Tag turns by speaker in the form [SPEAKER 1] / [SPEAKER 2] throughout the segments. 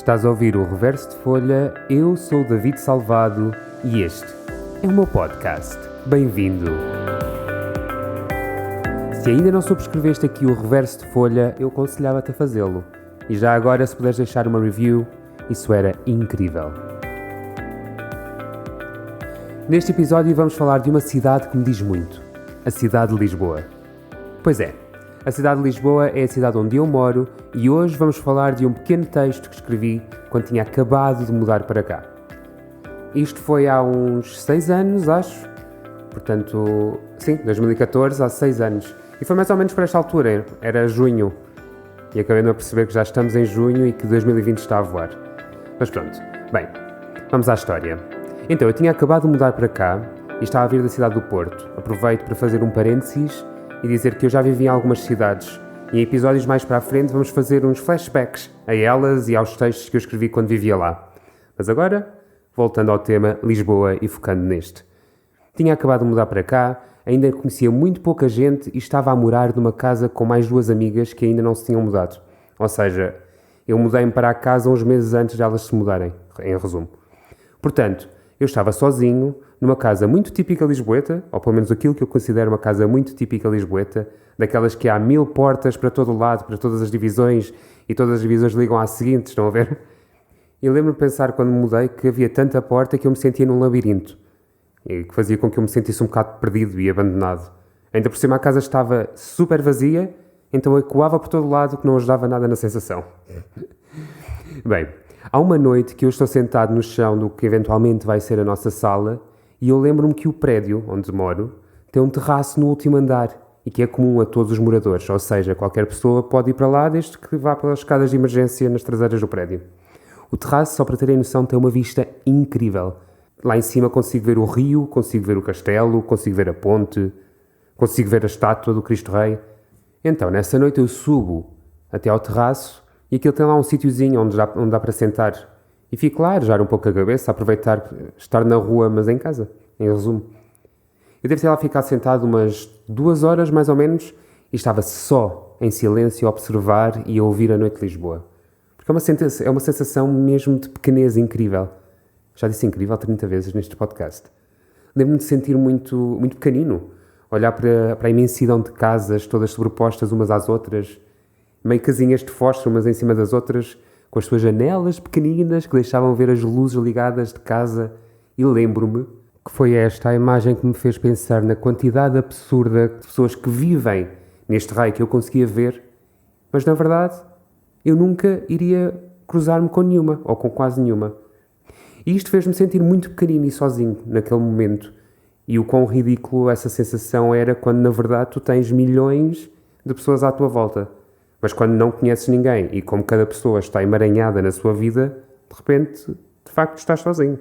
[SPEAKER 1] Estás a ouvir o Reverso de Folha, eu sou o David Salvado e este é o meu podcast. Bem-vindo! Se ainda não subscreveste aqui o Reverso de Folha, eu aconselhava-te a fazê-lo. E já agora, se puderes deixar uma review, isso era incrível. Neste episódio vamos falar de uma cidade que me diz muito, a cidade de Lisboa. Pois é, a cidade de Lisboa é a cidade onde eu moro e hoje vamos falar de um pequeno texto que escrevi quando tinha acabado de mudar para cá. Isto foi há uns 6 anos, acho. Portanto, sim, 2014, há 6 anos. E foi mais ou menos por esta altura, era junho. E acabei de perceber que já estamos em junho e que 2020 está a voar. Mas pronto, bem, vamos à história. Então, eu tinha acabado de mudar para cá e estava a vir da cidade do Porto. Aproveito para fazer um parênteses e dizer que eu já vivi em algumas cidades e em episódios mais para a frente vamos fazer uns flashbacks a elas e aos textos que eu escrevi quando vivia lá. Mas agora, voltando ao tema Lisboa e focando neste. Tinha acabado de mudar para cá, ainda conhecia muito pouca gente e estava a morar numa casa com mais 2 amigas que ainda não se tinham mudado. Ou seja, eu mudei-me para a casa uns meses antes de elas se mudarem, em resumo. Portanto, eu estava sozinho, numa casa muito típica lisboeta, ou pelo menos aquilo que eu considero uma casa muito típica lisboeta, daquelas que há 1000 portas para todo o lado, para todas as divisões, e todas as divisões ligam à seguinte, estão a ver? E lembro-me de pensar quando me mudei que havia tanta porta que eu me sentia num labirinto, e que fazia com que eu me sentisse um bocado perdido e abandonado. Ainda por cima a casa estava super vazia, então ecoava por todo o lado que não ajudava nada na sensação. Bem, há uma noite que eu estou sentado no chão do que eventualmente vai ser a nossa sala e eu lembro-me que o prédio onde moro tem um terraço no último andar e que é comum a todos os moradores, ou seja, qualquer pessoa pode ir para lá desde que vá pelas escadas de emergência nas traseiras do prédio. O terraço, só para terem noção, tem uma vista incrível. Lá em cima consigo ver o rio, consigo ver o castelo, consigo ver a ponte, consigo ver a estátua do Cristo Rei. Então, nessa noite eu subo até ao terraço e aquilo tem lá um sítiozinho onde dá para sentar. E fico lá a arejar um pouco a cabeça, a aproveitar estar na rua, mas em casa, em resumo. Eu devo ter lá ficado sentado umas 2 horas, mais ou menos, e estava só em silêncio a observar e a ouvir a noite de Lisboa. Porque é uma sensação mesmo de pequenez incrível. Já disse incrível 30 vezes neste podcast. Lembro-me de sentir muito, muito pequenino, olhar para a imensidão de casas, todas sobrepostas umas às outras, meio casinhas de fósforo umas em cima das outras, com as suas janelas pequeninas que deixavam ver as luzes ligadas de casa. E lembro-me que foi esta a imagem que me fez pensar na quantidade absurda de pessoas que vivem neste raio que eu conseguia ver, mas na verdade eu nunca iria cruzar-me com nenhuma, ou com quase nenhuma. E isto fez-me sentir muito pequenino e sozinho naquele momento. E o quão ridículo essa sensação era quando na verdade tu tens milhões de pessoas à tua volta. Mas quando não conheces ninguém e como cada pessoa está emaranhada na sua vida, de repente, de facto, estás sozinho.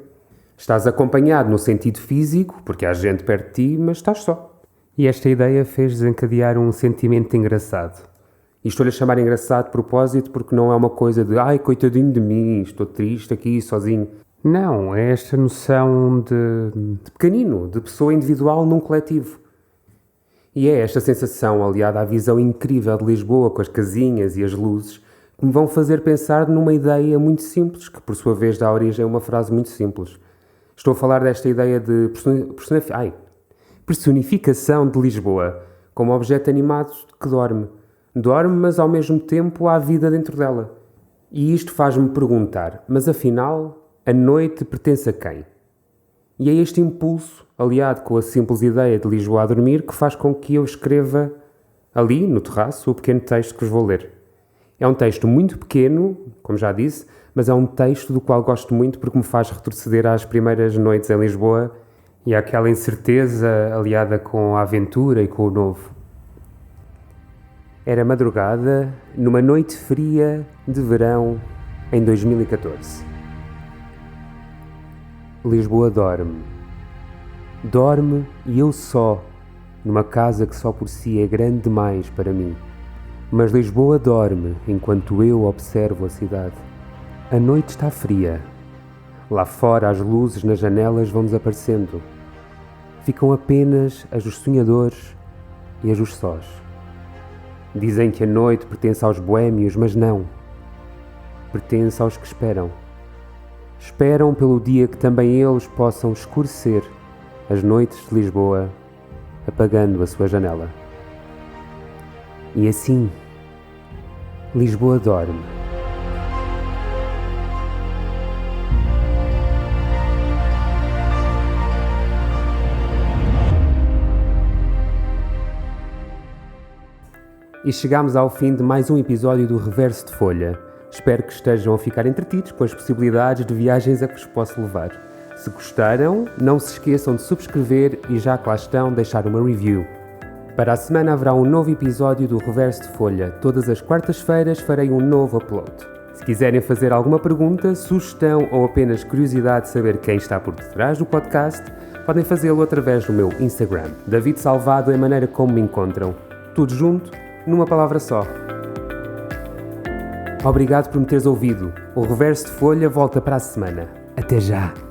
[SPEAKER 1] Estás acompanhado no sentido físico, porque há gente perto de ti, mas estás só. E esta ideia fez desencadear um sentimento engraçado. E estou-lhe a chamar engraçado de propósito porque não é uma coisa de ai, coitadinho de mim, estou triste aqui, sozinho. Não, é esta noção de pequenino, de pessoa individual num coletivo. E é esta sensação, aliada à visão incrível de Lisboa com as casinhas e as luzes, que me vão fazer pensar numa ideia muito simples, que por sua vez dá origem a uma frase muito simples. Estou a falar desta ideia de personificação de Lisboa, como objeto animado que dorme. Dorme, mas ao mesmo tempo há vida dentro dela. E isto faz-me perguntar, mas afinal, a noite pertence a quem? E é este impulso, aliado com a simples ideia de Lisboa a dormir, que faz com que eu escreva ali, no terraço, o pequeno texto que vos vou ler. É um texto muito pequeno, como já disse, mas é um texto do qual gosto muito porque me faz retroceder às primeiras noites em Lisboa e àquela incerteza aliada com a aventura e com o novo. Era madrugada, numa noite fria de verão, em 2014. Lisboa dorme. Dorme e eu só, numa casa que só por si é grande demais para mim. Mas Lisboa dorme enquanto eu observo a cidade. A noite está fria. Lá fora as luzes nas janelas vão desaparecendo. Ficam apenas as dos sonhadores e as dos sós. Dizem que a noite pertence aos boémios, mas não. pertence aos que esperam. Esperam pelo dia que também eles possam escurecer as noites de Lisboa, apagando a sua janela. E assim, Lisboa dorme. E chegámos ao fim de mais um episódio do Reverso de Folha. Espero que estejam a ficar entretidos com as possibilidades de viagens a que vos posso levar. Se gostaram, não se esqueçam de subscrever e já que lá estão, deixar uma review. Para a semana haverá um novo episódio do Reverso de Folha. Todas as quartas-feiras farei um novo upload. Se quiserem fazer alguma pergunta, sugestão ou apenas curiosidade de saber quem está por detrás do podcast, podem fazê-lo através do meu Instagram. David Salvado é a maneira como me encontram. Tudo junto, numa palavra só. Obrigado por me teres ouvido. O Reverso de Folha volta para a semana. Até já!